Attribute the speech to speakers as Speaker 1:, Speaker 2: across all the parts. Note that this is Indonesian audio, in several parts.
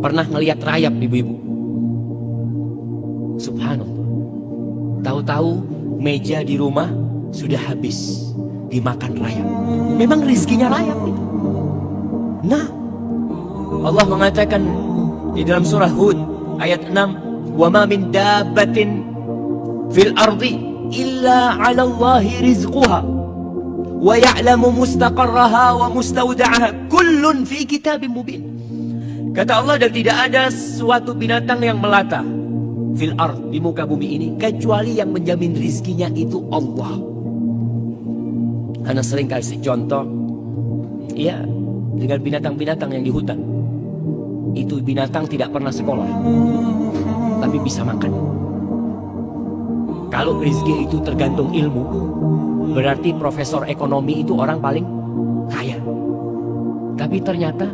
Speaker 1: pernah ngelihat rayap, ibu-ibu? Subhanallah. Tahu-tahu meja di rumah sudah habis dimakan rayap. Memang rizkinya rayap itu. Nah, Allah mengatakan di dalam surah Hud ayat 6, "Wa ma min dabbatin fil ardi illa 'ala Allahi rizquha wa ya'lamu mustaqarraha wa mustawda'aha kullun fi kitabim mubin." Kata Allah, dan tidak ada suatu binatang yang melata fil ard, di muka bumi ini, kecuali yang menjamin rizkinya itu Allah. Ana sering kasih contoh, ya, dengan binatang-binatang yang di hutan. Itu binatang tidak pernah sekolah, tapi bisa makan. Kalau rizki itu tergantung ilmu, berarti profesor ekonomi itu orang paling kaya. Tapi ternyata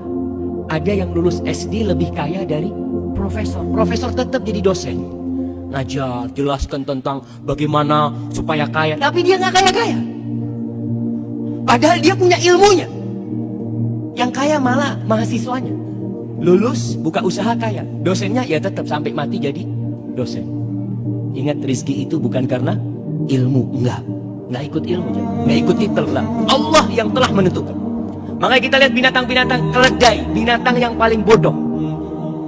Speaker 1: ada yang lulus SD lebih kaya dari profesor. Profesor tetap jadi dosen, ngajar, jelaskan tentang bagaimana supaya kaya. Tapi dia nggak kaya-kaya, padahal dia punya ilmunya. Yang kaya malah mahasiswanya, lulus buka usaha kaya, dosennya ya tetap sampai mati jadi dosen. Ingat, rizki itu bukan karena ilmu, nggak ikut ilmu, nggak ikut titel, Allah yang telah menentukan. Makanya kita lihat binatang-binatang keledai, binatang yang paling bodoh.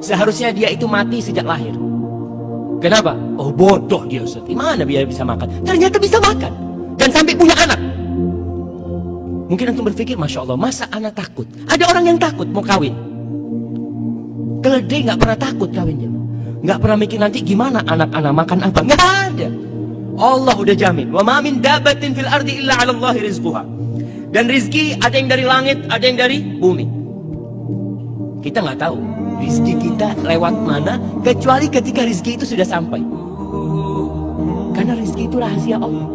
Speaker 1: Seharusnya dia itu mati sejak lahir. Kenapa? Oh, bodoh dia, Ustaz. Gimana biar bisa makan? Ternyata bisa makan dan sampai punya anak. Mungkin antum berpikir, Masya Allah, masa anak takut? Ada orang yang takut mau kawin. Keledai nggak pernah takut kawinnya, nggak pernah mikir nanti gimana anak-anak makan apa. Nggak ada. Allah udah jamin. Wa ma min dabbatin fil ardi illa 'ala Allahi rizquha. Dan rizki ada yang dari langit, ada yang dari bumi. Kita nggak tahu rizki kita lewat mana, kecuali ketika rizki itu sudah sampai. Karena rizki itu rahasia Allah.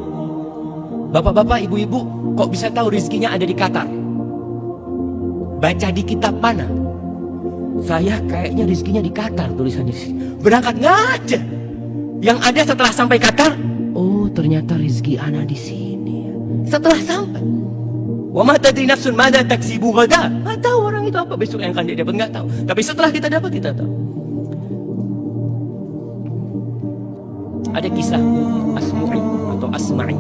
Speaker 1: Bapak-bapak, ibu-ibu, kok bisa tahu rizkinya ada di Qatar? Baca di kitab mana? Saya kayaknya rizkinya di Qatar, tulisannya. Berangkat nggak ada. Yang ada setelah sampai Qatar, oh ternyata rizki ana di sini. Setelah sampai, wa ma tadri nafsun madza taksibu ghadan. Nggak tahu orang itu apa besok yang akan dia dapat, nggak tahu. Tapi setelah kita dapat, kita tahu. Ada kisah Asmu'i atau Asma'i.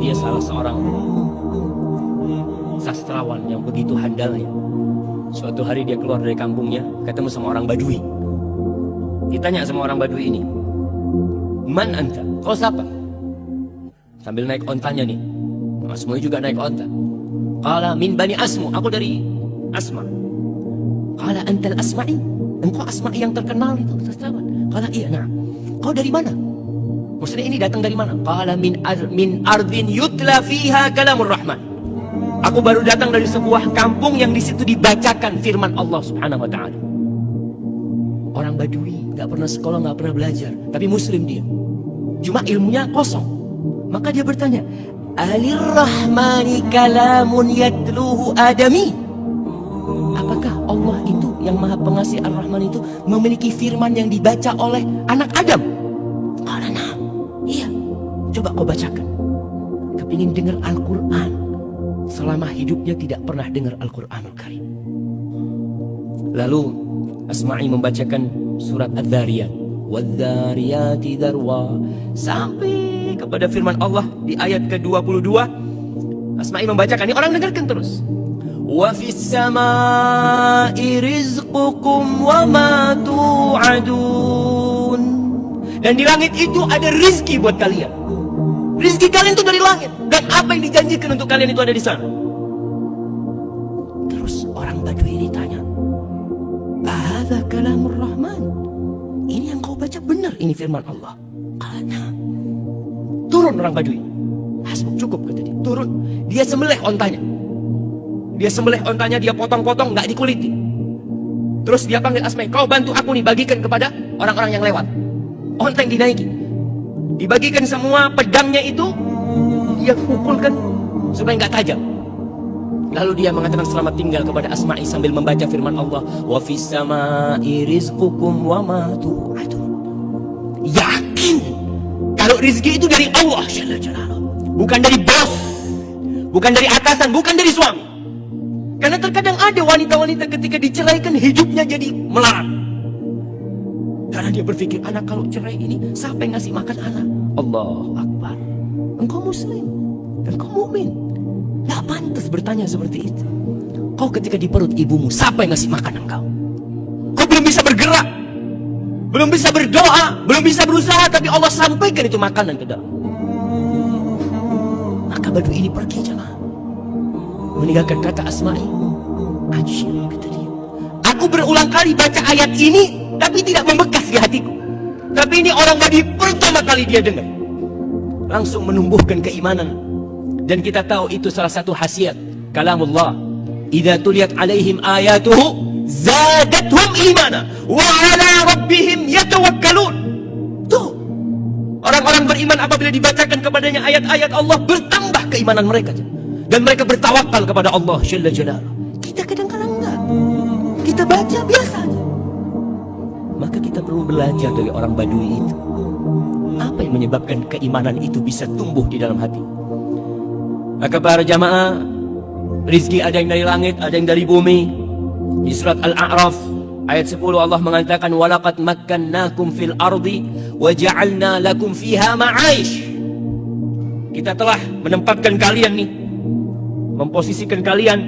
Speaker 1: Dia salah seorang sastrawan yang begitu handalnya. Suatu hari dia keluar dari kampungnya, ketemu sama orang Badui. Ditanya sama orang Badui ini, "Man anta?" Kau siapa? Sambil naik ontanya nih. Asmu juga naik onta. Qala min bani Asmu, aku dari Asma. Qala antal Asma'i, engkau Asma'i yang terkenal itu sastrawan. Qala iya, nah. Kau dari mana? Maksudnya ini datang dari mana? Qala min ardin yutla fiha kalamur rahman. Aku baru datang dari sebuah kampung yang di situ dibacakan firman Allah Subhanahu wa taala. Orang Badui, nggak pernah sekolah, nggak pernah belajar, tapi muslim dia. Cuma ilmunya kosong. Maka dia bertanya, "Alir rahmani kalamun yatluhu adami?" Apakah Allah itu yang Maha Pengasih Ar-Rahman itu memiliki firman yang dibaca oleh anak Adam? Qala na'am. Iya. Coba kau bacakan. Kepingin dengar Al-Quran. Selama hidupnya tidak pernah dengar Al-Quranul Karim. Lalu Asma'i membacakan surat Adz-Dzariyat, "Wadz-Dzariyati dzarwa", sampai kepada firman Allah di ayat ke-22. Asma'i membacakan, ini orang dengarkan terus. "Wa fis samai rizqukum wa ma tu'adun." Dan di langit itu ada rizki buat kalian. Rizki kalian itu dari langit, dan apa yang dijanjikan untuk kalian itu ada di sana. Terus orang Badui ini tanya, "Hadza kalamur Rahman?" Ini yang kau baca benar, ini firman Allah. Karena turun orang Badui. Hasbuk, cukup kata dia. Turun, dia sembelih ontanya. Dia potong-potong, nggak dikuliti. Terus dia panggil Asma'i, "Kau bantu aku nih, bagikan kepada orang-orang yang lewat." Onta yang dinaiki, dibagikan semua, pedangnya itu dia pukulkan supaya nggak tajam. Lalu dia mengatakan selamat tinggal kepada Asma'i sambil membaca firman Allah, "Wa fis samai rizqukum wa ma tu'adun." Yakin kalau rizki itu dari Allah Jalla Jalaluhu, bukan dari bos, bukan dari atasan, bukan dari suami. Karena terkadang ada wanita-wanita ketika diceraikan hidupnya jadi melarat. Karena dia berpikir, anak kalau cerai ini siapa yang ngasih makan anak? Allahu Akbar. Engkau muslim, engkau mukmin, gak pantas bertanya seperti itu. Kau ketika di perut ibumu, siapa yang ngasih makan engkau? Kau belum bisa bergerak, belum bisa berdoa, belum bisa berusaha, tapi Allah sampaikan itu makanan ke dalam. Maka badu ini pergi jemaah, meninggalkan kata Asma'i. Asyik, kata dia. Aku berulang kali baca ayat ini, tapi tidak membekas di hatiku. Tapi ini orang Badi pertama kali dia dengar, langsung menumbuhkan keimanan. Dan kita tahu itu salah satu khasiat kalamullah. Idza tuliyat alaihim ayatuhu zadatuhum imana wa ala rabbihim yatawakkalun. Tuh, orang-orang beriman apabila dibacakan kepadanya ayat-ayat Allah, bertambah keimanan mereka. Dan mereka bertawakal kepada Allah Jalla Jalaluhu. Kita kadang-kadang enggak. Kita baca biasa aja. Maka kita perlu belajar dari orang Badui itu. Apa yang menyebabkan keimanan itu bisa tumbuh di dalam hati? Maka para jamaah, rizki ada yang dari langit, ada yang dari bumi. Di surat Al-A'raf ayat 10 Allah mengatakan, walaqad makkannakum fil ardi wa ja'alna lakum fiha ma'aish. Kita telah menempatkan kalian nih, memposisikan kalian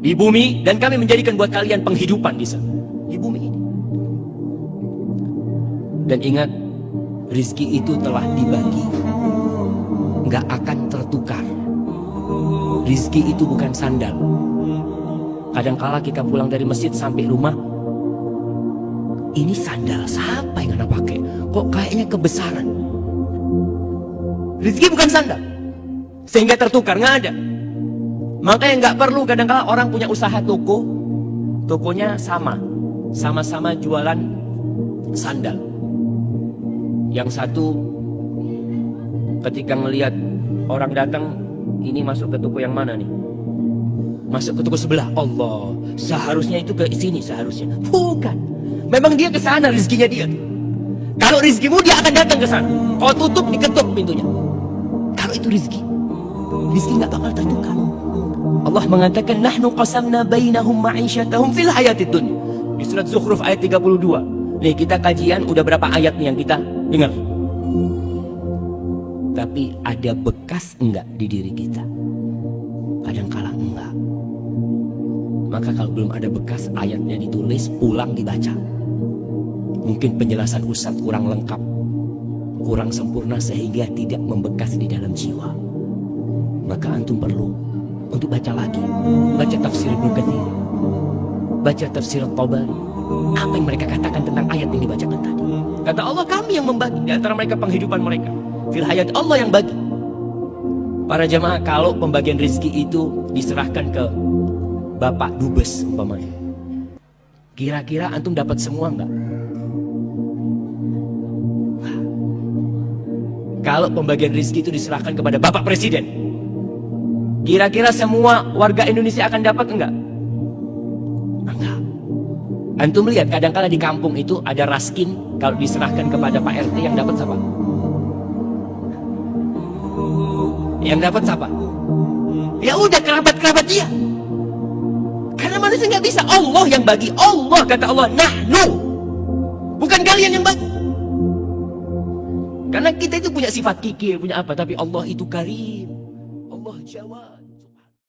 Speaker 1: di bumi, dan kami menjadikan buat kalian penghidupan di sana, di bumi ini. Dan ingat, rizki itu telah dibagi, nggak akan tertukar. Rizki itu bukan sandal. Kadangkala kita pulang dari masjid sampai rumah, ini sandal siapa yang anak pakai? Kok kayaknya kebesaran? Rizki bukan sandal, sehingga tertukar, nggak ada. Makanya nggak perlu kadangkala orang punya usaha toko, tokonya sama-sama jualan sandal. Yang satu ketika ngelihat orang datang, ini masuk ke toko yang mana nih? Masuk ke toko sebelah. Allah, seharusnya itu ke sini seharusnya. Bukan. Memang dia ke sana rezekinya dia. Kalau rezekimu dia akan datang ke sana. Kau tutup, diketuk pintunya. Kalau itu rezeki, rezeki nggak bakal tertukar. Allah mengatakan, nahnu qasamna bainahum ma'isyatahum fil hayatid dunya. Di surat Zukhruf ayat 32. Nih, kita kajian udah berapa ayat nih yang kita dengar. Tapi ada bekas enggak di diri kita? Kadangkala enggak. Maka kalau belum ada bekas, ayatnya ditulis, pulang dibaca. Mungkin penjelasan Ustadz kurang lengkap, kurang sempurna, sehingga tidak membekas di dalam jiwa. Maka antum perlu untuk baca lagi, baca tafsir Ibnu Katsir, baca tafsir Tabari. Apa yang mereka katakan tentang ayat yang dibacakan tadi? Kata Allah, kami yang membagi di antara mereka penghidupan mereka. Fil hayat, Allah yang bagi. Para jamaah, kalau pembagian rezeki itu diserahkan ke Bapak Dubes umpamanya, kira-kira antum dapat semua enggak? Kalau pembagian rezeki itu diserahkan kepada Bapak Presiden, kira-kira semua warga Indonesia akan dapat enggak? Enggak. Antum lihat kadang-kala di kampung itu ada raskin, kalau diserahkan kepada Pak RT yang dapat siapa? Yang dapat siapa? Ya udah, kerabat-kerabat dia. Karena manusia nggak bisa, Allah yang bagi. Allah, kata Allah, nahnu, bukan kalian yang bagi. Karena kita itu punya sifat kikir, punya apa, tapi Allah itu karim, Allah jawab.